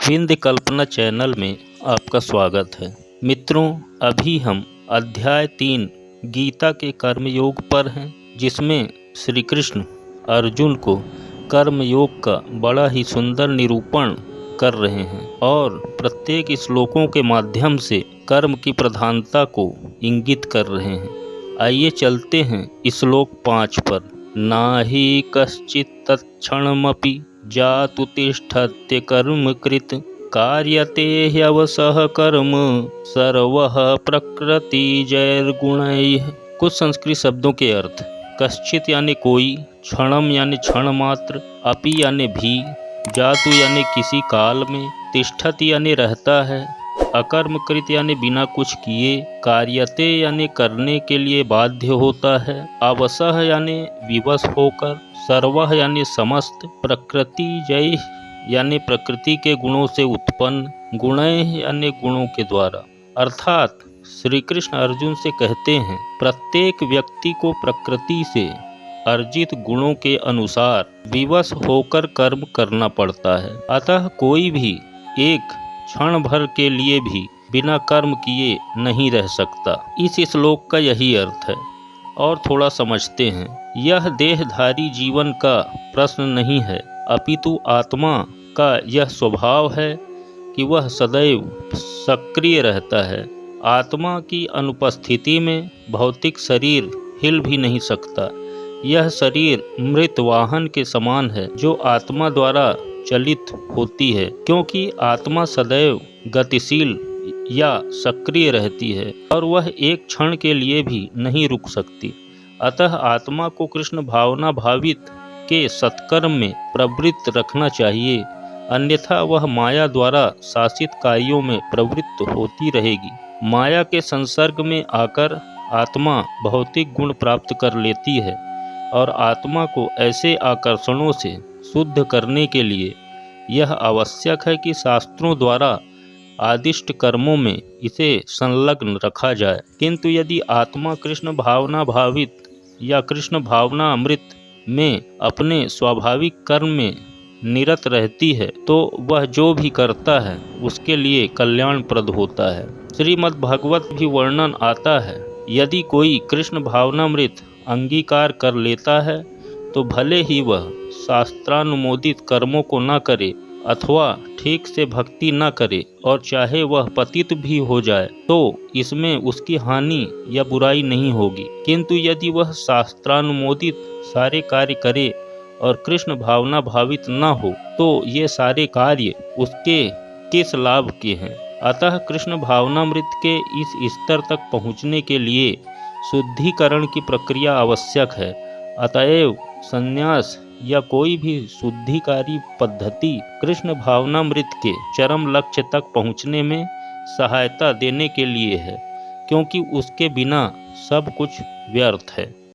विंध्य कल्पना channel में आपका स्वागत है। मित्रों, अभी हम अध्याय 3 गीता के कर्मयोग पर हैं, जिसमें श्री कृष्ण अर्जुन को कर्मयोग का बड़ा ही सुंदर निरूपण कर रहे हैं और प्रत्येक श्लोकों के माध्यम से कर्म की प्रधानता को इंगित कर रहे हैं। आइए चलते हैं श्लोक 5 पर। नाहि कश्चित् तत्क्षणमपि जातु तिष्ठत्य कर्म कृत कार्यते ह्यवसः कर्म सर्वः प्रकृतिजैर्गुणैः। कुछ संस्कृत शब्दों के अर्थ। कश्चित यानी कोई, क्षणम यानी क्षण मात्र, अपि यानी भी, जातु यानी किसी काल में, तिष्ठति यानी रहता है, अकर्मकृत यानी बिना कुछ किए, कार्यते यानी करने के लिए बाध्य होता है, अवसः यानी विवश होकर, सर्वः यानी समस्त, प्रकृति जय यानी प्रकृति के गुणों से उत्पन्न, गुणैः यानी गुणों के द्वारा। अर्थात श्री कृष्ण अर्जुन से कहते हैं, प्रत्येक व्यक्ति को प्रकृति से अर्जित गुणों के अनुसार विवश होकर कर्म करना पड़ता है। अतः कोई भी एक क्षण भर के लिए भी बिना कर्म किए नहीं रह सकता। इस श्लोक का यही अर्थ है। और थोड़ा समझते हैं। यह देहधारी जीवन का प्रश्न नहीं है, अपितु आत्मा का यह स्वभाव है कि वह सदैव सक्रिय रहता है। आत्मा की अनुपस्थिति में भौतिक शरीर हिल भी नहीं सकता। यह शरीर मृत वाहन के समान है, जो आत्मा द्वारा चलित होती है, क्योंकि आत्मा सदैव गतिशील या सक्रिय रहती है और वह एक क्षण के लिए भी नहीं रुक सकती। अतः आत्मा को कृष्ण भावना भावित के सत्कर्म में प्रवृत्त रखना चाहिए, अन्यथा वह माया द्वारा शासित कार्यों में प्रवृत्त होती रहेगी। माया के संसर्ग में आकर आत्मा भौतिक गुण प्राप्त कर लेती है और आत्मा को ऐसे आकर्षणों से शुद्ध करने के लिए यह आवश्यक है कि शास्त्रों द्वारा आदिष्ट कर्मों में इसे संलग्न रखा जाए। किंतु यदि आत्मा कृष्ण भावना भावित या कृष्ण भावना अमृत में अपने स्वाभाविक कर्म में निरत रहती है, तो वह जो भी करता है उसके लिए कल्याणप्रद होता है। श्रीमद् भागवत भी वर्णन आता है, यदि कोई कृष्ण भावनामृत अंगीकार कर लेता है तो भले ही वह शास्त्रानुमोदित कर्मों को न करे अथवा ठीक से भक्ति न करे और चाहे वह पतित भी हो जाए, तो इसमें उसकी हानि या बुराई नहीं होगी। किंतु यदि वह शास्त्रानुमोदित सारे कार्य करे और कृष्ण भावना भावित न हो, तो ये सारे कार्य उसके किस लाभ के हैं। अतः कृष्ण भावनामृत के इस स्तर तक पहुँचने के लिए शुद्धिकरण की प्रक्रिया आवश्यक है। अतएव संन्यास या कोई भी शुद्धिकारी पद्धति कृष्ण भावनामृत के चरम लक्ष्य तक पहुँचने में सहायता देने के लिए है, क्योंकि उसके बिना सब कुछ व्यर्थ है।